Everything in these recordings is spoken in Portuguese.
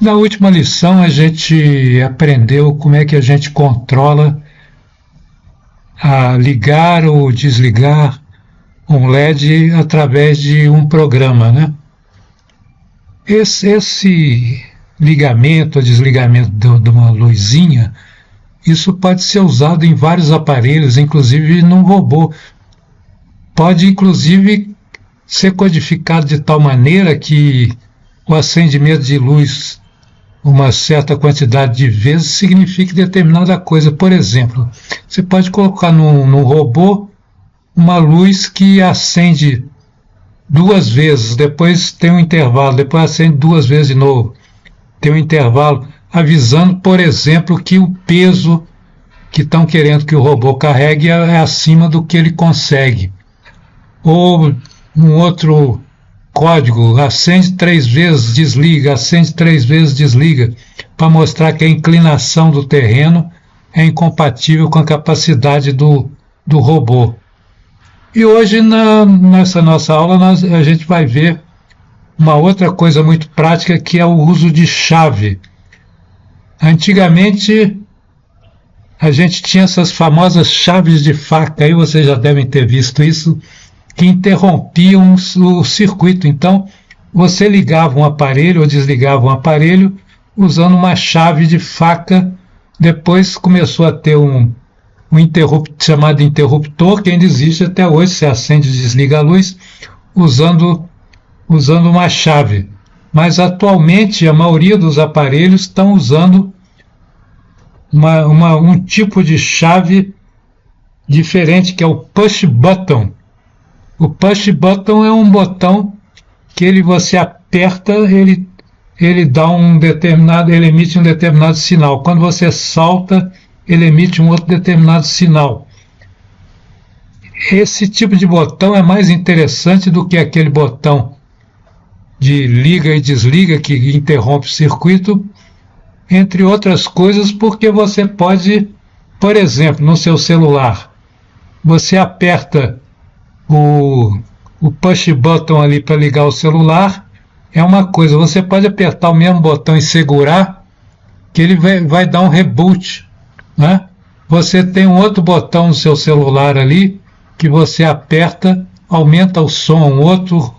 Na última lição a gente aprendeu como é que a gente controla a ligar ou desligar um LED através de um programa, né? Esse ligamento ou desligamento de uma luzinha, isso pode ser usado em vários aparelhos, inclusive num robô. Pode, inclusive, ser codificado de tal maneira que o acendimento de luz uma certa quantidade de vezes signifique determinada coisa. Por exemplo, você pode colocar num robô uma luz que acende 2 vezes, depois tem um intervalo, depois acende 2 vezes de novo, tem um intervalo, avisando, por exemplo, que o peso que estão querendo que o robô carregue é acima do que ele consegue. Ou um outro código, acende 3 vezes, desliga, acende 3 vezes, desliga, para mostrar que a inclinação do terreno é incompatível com a capacidade do robô. E hoje, nessa nossa aula, a gente vai ver uma outra coisa muito prática, que é o uso de chave. Antigamente, a gente tinha essas famosas chaves de faca, aí vocês já devem ter visto isso, que interrompiam o circuito. Então, você ligava um aparelho ou desligava um aparelho usando uma chave de faca. Depois começou a ter um chamado interruptor, que ainda existe até hoje. Você acende e desliga a luz usando uma chave. Mas atualmente a maioria dos aparelhos estão usando um tipo de chave diferente, que é o push button. O push button é um botão que você aperta, ele dá ele emite um determinado sinal. Quando você solta, ele emite um outro determinado sinal. Esse tipo de botão é mais interessante do que aquele botão de liga e desliga que interrompe o circuito, entre outras coisas, porque você pode, por exemplo, no seu celular, você aperta o push button ali para ligar o celular, é uma coisa. Você pode apertar o mesmo botão e segurar, que ele vai dar um reboot, né? Você tem um outro botão no seu celular ali, que você aperta, aumenta o som, um outro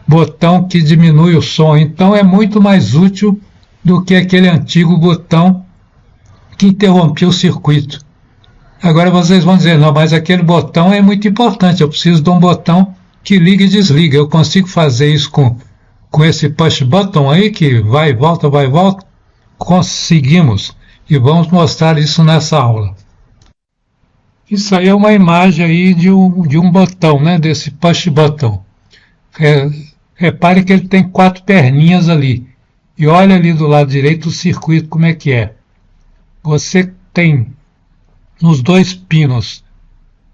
botão que diminui o som. Então é muito mais útil do que aquele antigo botão que interrompia o circuito. Agora vocês vão dizer, não, mas aquele botão é muito importante, eu preciso de um botão que liga e desliga. Eu consigo fazer isso com esse push button aí, que vai e volta, vai e volta? Conseguimos, e vamos mostrar isso nessa aula. Isso aí é uma imagem aí de um botão, né, desse push button. Repare que ele tem 4 perninhas ali, e olha ali do lado direito o circuito como é que é. Você tem nos 2 pinos,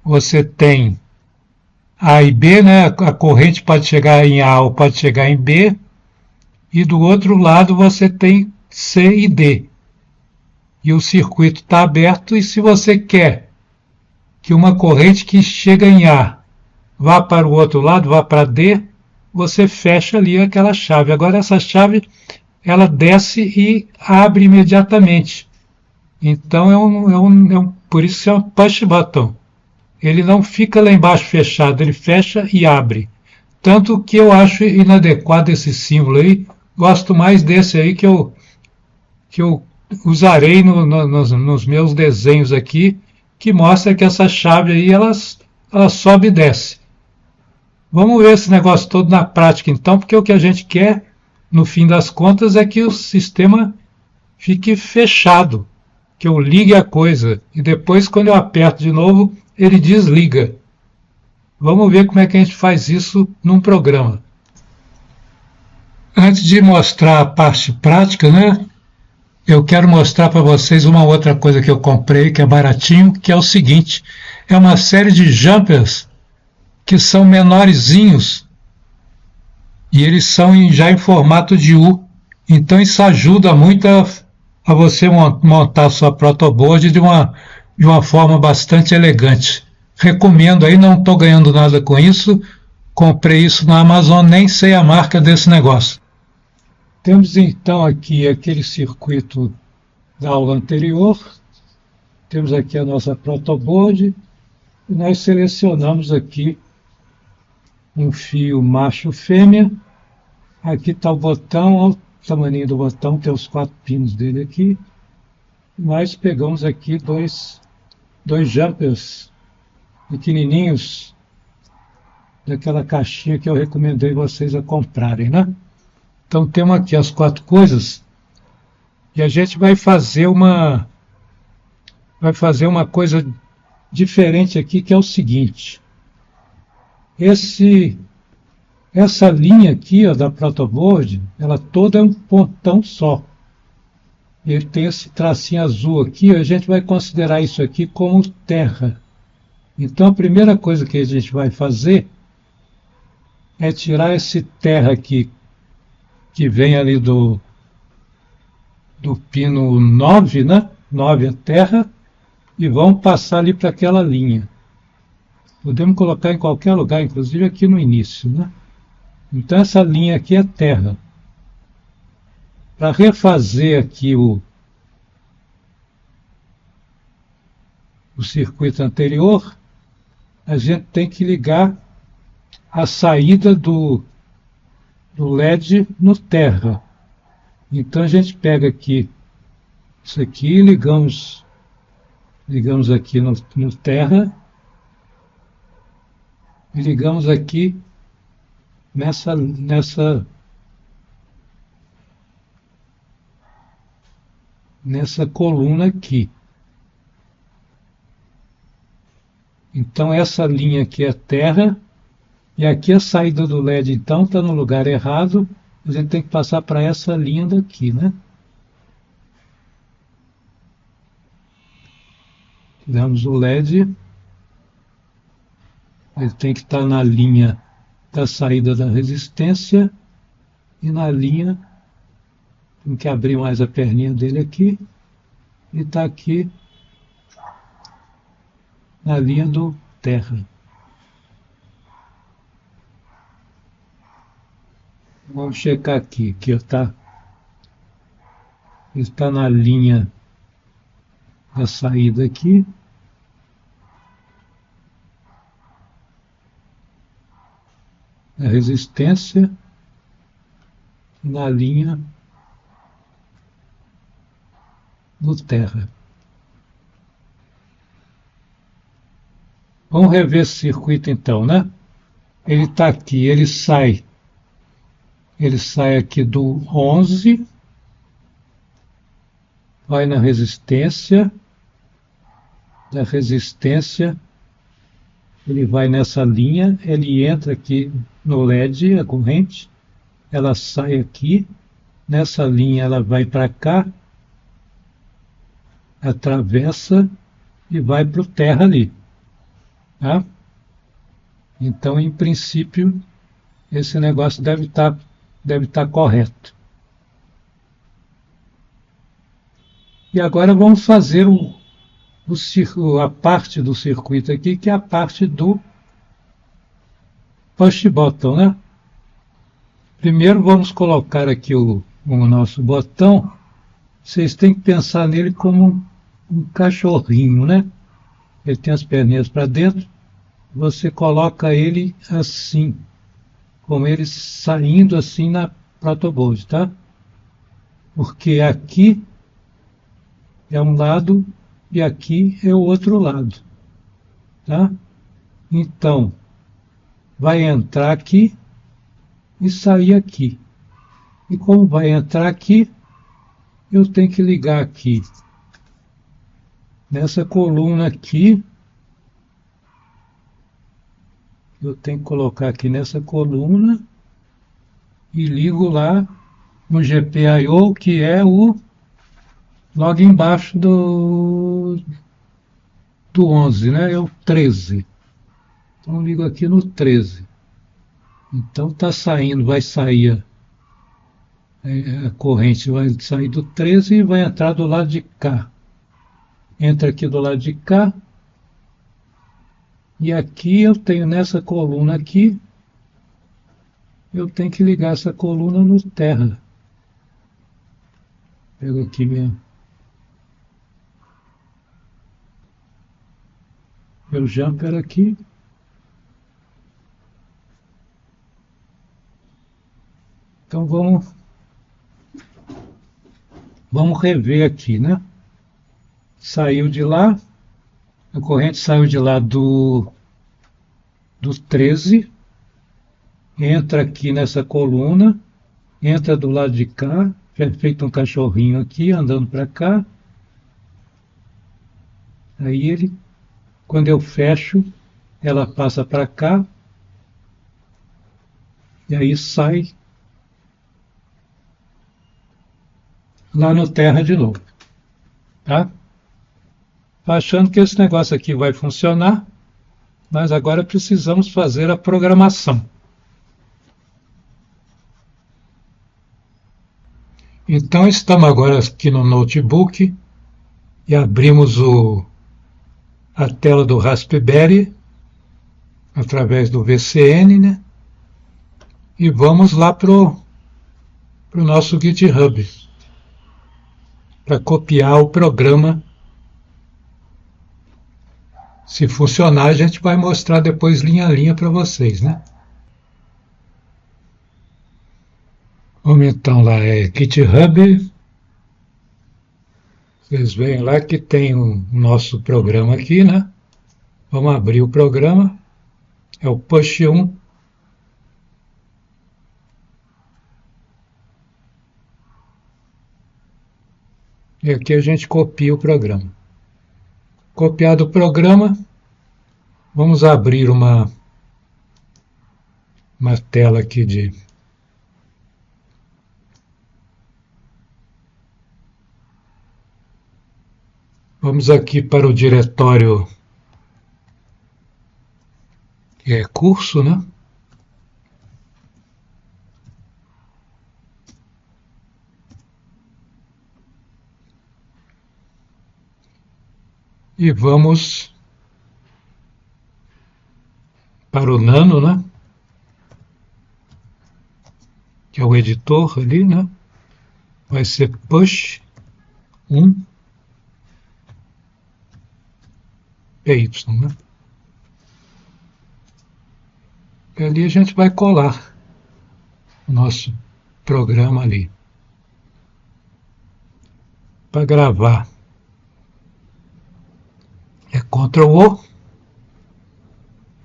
você tem A e B, né? A corrente pode chegar em A ou pode chegar em B, e do outro lado você tem C e D. E o circuito está aberto, e se você quer que uma corrente que chega em A vá para o outro lado, vá para D, você fecha ali aquela chave. Agora essa chave, ela desce e abre imediatamente. Então por isso é um push button. Ele não fica lá embaixo fechado, ele fecha e abre. Tanto que eu acho inadequado esse símbolo aí. Gosto mais desse aí que eu usarei nos meus desenhos aqui, que mostra que essa chave aí ela sobe e desce. Vamos ver esse negócio todo na prática então, porque o que a gente quer, no fim das contas, é que o sistema fique fechado, que eu ligue a coisa, e depois, quando eu aperto de novo, ele desliga. Vamos ver como é que a gente faz isso num programa. Antes de mostrar a parte prática, né, eu quero mostrar para vocês uma outra coisa que eu comprei, que é baratinho, que é o seguinte: é uma série de jumpers que são menorzinhos, e eles são já em formato de U. Então isso ajuda muito a você montar a sua protoboard de uma forma bastante elegante. Recomendo aí, não estou ganhando nada com isso, comprei isso na Amazon, nem sei a marca desse negócio. Temos então aqui aquele circuito da aula anterior, temos aqui a nossa protoboard, e nós selecionamos aqui um fio macho-fêmea. Aqui está o botão, olha o tamanho do botão, tem os 4 pinos dele aqui. Nós pegamos aqui dois jumpers pequenininhos, daquela caixinha que eu recomendei vocês a comprarem, né? Então temos aqui as 4 coisas e a gente vai fazer uma coisa diferente aqui, que é o seguinte. Essa linha aqui, ó, da protoboard, ela toda é um pontão só. E ele tem esse tracinho azul aqui, a gente vai considerar isso aqui como terra. Então a primeira coisa que a gente vai fazer é tirar esse terra aqui, que vem ali do pino 9, né? 9 é terra, e vamos passar ali para aquela linha. Podemos colocar em qualquer lugar, inclusive aqui no início, né? Então essa linha aqui é terra. Para refazer aqui o circuito anterior, a gente tem que ligar a saída do LED no terra. Então a gente pega aqui isso aqui e ligamos aqui no terra e ligamos aqui nessa coluna aqui. Então essa linha aqui é terra e aqui a saída do LED então está no lugar errado. A gente tem que passar para essa linha daqui, né? Tiramos o LED. Ele tem que estar na linha da saída da resistência e na linha, tem que abrir mais a perninha dele aqui, e está aqui na linha do terra. Vamos checar aqui, que está na linha da saída aqui. A resistência na linha do terra. Vamos rever esse circuito então, né? Ele está aqui, ele sai aqui do 11, vai na resistência, da resistência ele vai nessa linha, ele entra aqui no LED, a corrente, ela sai aqui, nessa linha ela vai para cá, atravessa e vai para o terra ali. Tá? Então, em princípio, esse negócio deve estar correto. E agora vamos fazer a parte do circuito aqui, que é a parte do push button, né? Primeiro vamos colocar aqui o nosso botão. Vocês têm que pensar nele como um cachorrinho, né? Ele tem as perninhas para dentro. Você coloca ele assim, como ele saindo assim na protoboard, tá? Porque aqui é um lado e aqui é o outro lado, tá? Então, vai entrar aqui e sair aqui. E como vai entrar aqui, eu tenho que ligar aqui nessa coluna aqui. Eu tenho que colocar aqui nessa coluna e ligo lá no GPIO, que é logo embaixo do 11, né? É o 13. Então ligo aqui no 13. Então está saindo, vai sair a corrente, vai sair do 13 e vai entrar do lado de cá. Entra aqui do lado de cá. E aqui eu tenho nessa coluna aqui, eu tenho que ligar essa coluna no terra. Pego aqui meu jumper aqui. Então vamos rever aqui, né? Saiu de lá, a corrente saiu de lá do 13, entra aqui nessa coluna, entra do lado de cá, feito um cachorrinho aqui, andando para cá. Aí quando eu fecho, ela passa para cá, e aí sai lá no terra de novo, tá? Tô achando que esse negócio aqui vai funcionar, mas agora precisamos fazer a programação. Então estamos agora aqui no notebook e abrimos a tela do Raspberry através do VCN, né? E vamos lá pro nosso GitHub para copiar o programa. Se funcionar, a gente vai mostrar depois linha a linha para vocês, né? Vamos então lá, GitHub. Vocês veem lá que tem o nosso programa aqui, né? Vamos abrir o programa. É o push 1. E aqui a gente copia o programa. Copiado o programa, vamos abrir uma tela aqui de... Vamos aqui para o diretório que é curso, né? E vamos para o Nano, né? Que é o editor ali, né? Vai ser push 1 PY, né? E ali a gente vai colar o nosso programa ali para gravar. É Ctrl+O,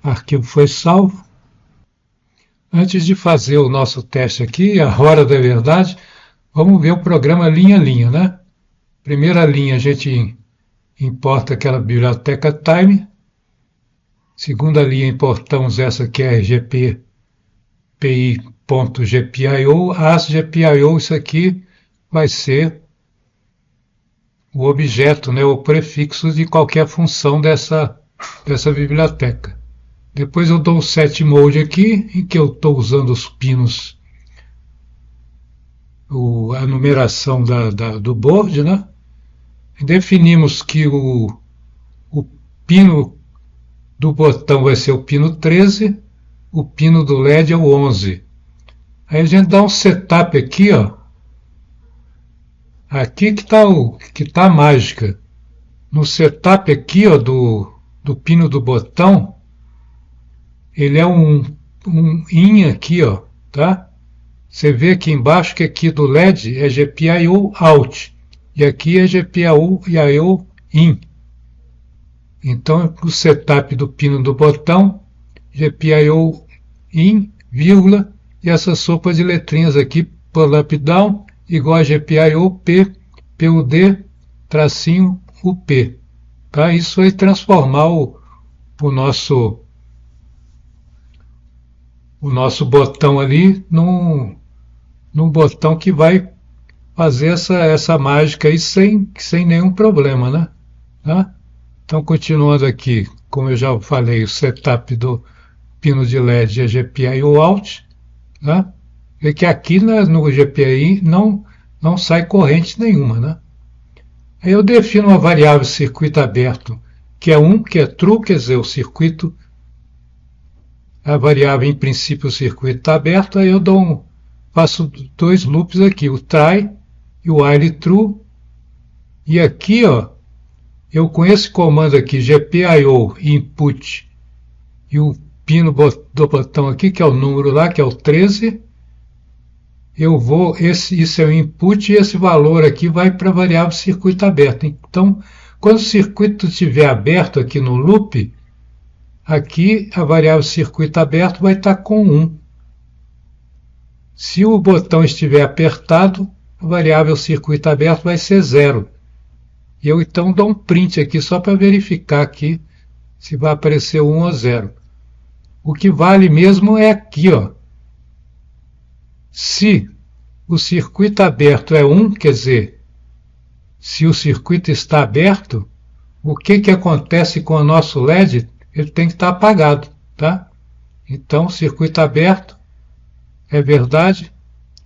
arquivo foi salvo. Antes de fazer o nosso teste aqui, a hora da verdade, vamos ver o programa linha a linha, né? Primeira linha a gente importa aquela biblioteca time. Segunda linha importamos essa que é gppi.gpio. As gpio, isso aqui vai ser o objeto, né, o prefixo de qualquer função dessa biblioteca. Depois eu dou o set mode aqui, em que eu estou usando os pinos, a numeração do board, né? E definimos que o pino do botão vai ser o pino 13, o pino do LED é o 11. Aí a gente dá um setup aqui, ó. Aqui que está a mágica. No setup aqui, ó, do pino do botão, ele é um IN aqui, ó, tá? Você vê aqui embaixo que aqui do LED é GPIO out e aqui é GPIO IN. Então, o setup do pino do botão, GPIO IN, vírgula, e essa sopa de letrinhas aqui, pull up down, igual a GPIO P, PUD, tracinho UP. Tá? Isso vai transformar o nosso botão ali num botão que vai fazer essa mágica aí sem nenhum problema, né? Tá? Então, continuando aqui, como eu já falei, o setup do pino de LED é GPIO out, tá? Vê que aqui no GPI não sai corrente nenhuma, né? Aí eu defino uma variável circuito aberto, que é 1, que é true, quer dizer, o circuito, a variável, em princípio, o circuito está aberto, aí eu faço dois loops aqui, o try e o while true. E aqui, ó, eu com esse comando aqui, GPIO input, e o pino do botão aqui, que é o número lá, que é o 13, eu vou, isso é o input, e esse valor aqui vai para a variável circuito aberto. Então, quando o circuito estiver aberto aqui no loop, aqui a variável circuito aberto vai estar com 1. Se o botão estiver apertado, a variável circuito aberto vai ser 0. E eu então dou um print aqui só para verificar aqui se vai aparecer 1 ou 0. O que vale mesmo é aqui, ó. Se o circuito aberto é 1, quer dizer, se o circuito está aberto, o que acontece com o nosso LED? Ele tem que estar apagado, tá? Então, circuito aberto é verdade,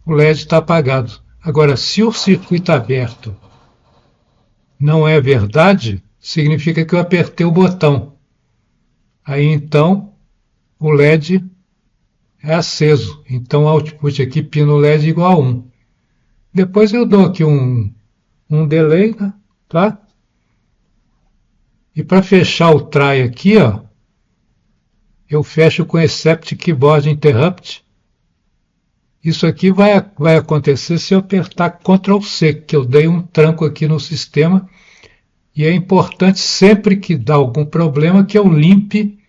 o LED está apagado. Agora, se o circuito aberto não é verdade, significa que eu apertei o botão. Aí, então, o LED é aceso. Então, o output aqui, pino LED igual a 1. Depois eu dou aqui um delay, né? Tá? E para fechar o try aqui, ó, eu fecho com Except Keyboard Interrupt. Isso aqui vai acontecer se eu apertar Ctrl C, que eu dei um tranco aqui no sistema. E é importante sempre que dá algum problema que eu limpe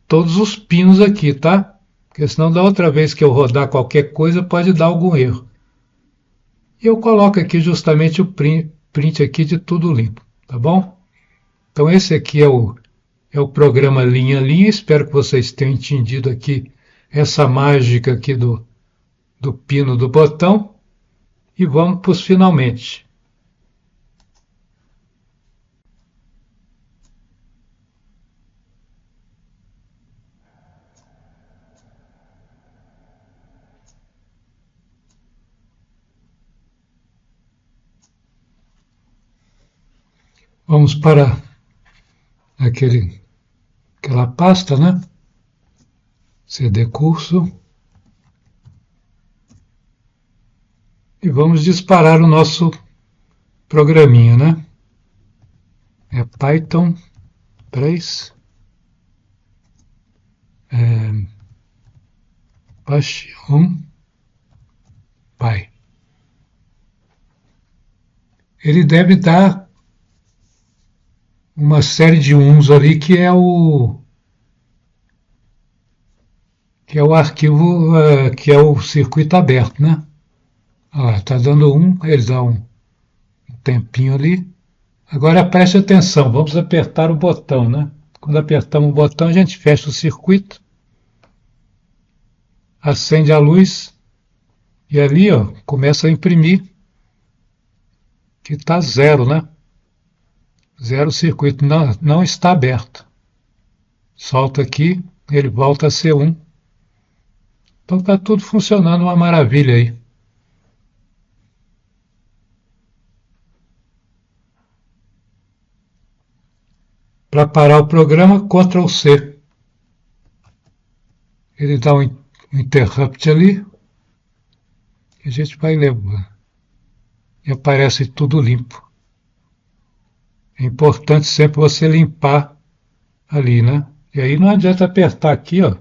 todos os pinos aqui, tá? Porque senão da outra vez que eu rodar qualquer coisa pode dar algum erro. E eu coloco aqui justamente o print aqui de tudo limpo, tá bom? Então esse aqui é o programa linha a linha. Espero que vocês tenham entendido aqui essa mágica aqui do pino do botão. E vamos para os finalmente. Vamos para aquela pasta, né? CD curso. E vamos disparar o nosso programinha, né? É Python 3. Push Py. Ele deve dar uma série de uns ali que é o arquivo que é o circuito aberto, né? Está dando ele dá um tempinho ali. Agora preste atenção, vamos apertar o botão, né? Quando apertamos o botão, a gente fecha o circuito, acende a luz e ali, ó, começa a imprimir que está 0, né? 0 circuito, não está aberto. Solta aqui, ele volta a ser 1. Então está tudo funcionando uma maravilha aí. Para parar o programa, Ctrl C. Ele dá um interrupt ali. E a gente vai levando. E aparece tudo limpo. É importante sempre você limpar ali, né? E aí não adianta apertar aqui, ó,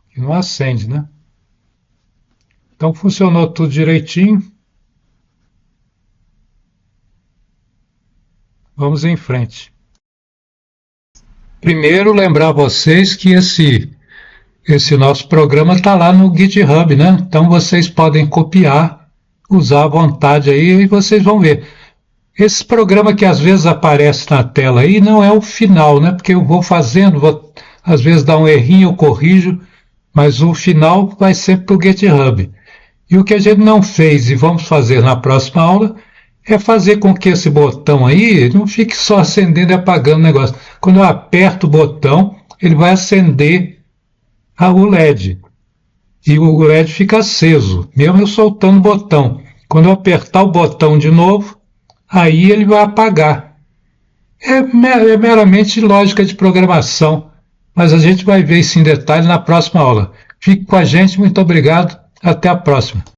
que não acende, né? Então funcionou tudo direitinho. Vamos em frente. Primeiro, lembrar vocês que esse nosso programa está lá no GitHub, né? Então vocês podem copiar, usar à vontade aí e vocês vão ver. Esse programa que às vezes aparece na tela aí não é o final, né? Porque eu vou fazendo, às vezes dá um errinho, eu corrijo, mas o final vai sempre para o GitHub. E o que a gente não fez e vamos fazer na próxima aula é fazer com que esse botão aí não fique só acendendo e apagando o negócio. Quando eu aperto o botão, ele vai acender o LED. E o LED fica aceso, mesmo eu soltando o botão. Quando eu apertar o botão de novo, aí ele vai apagar. É meramente lógica de programação, mas a gente vai ver isso em detalhe na próxima aula. Fique com a gente, muito obrigado, até a próxima.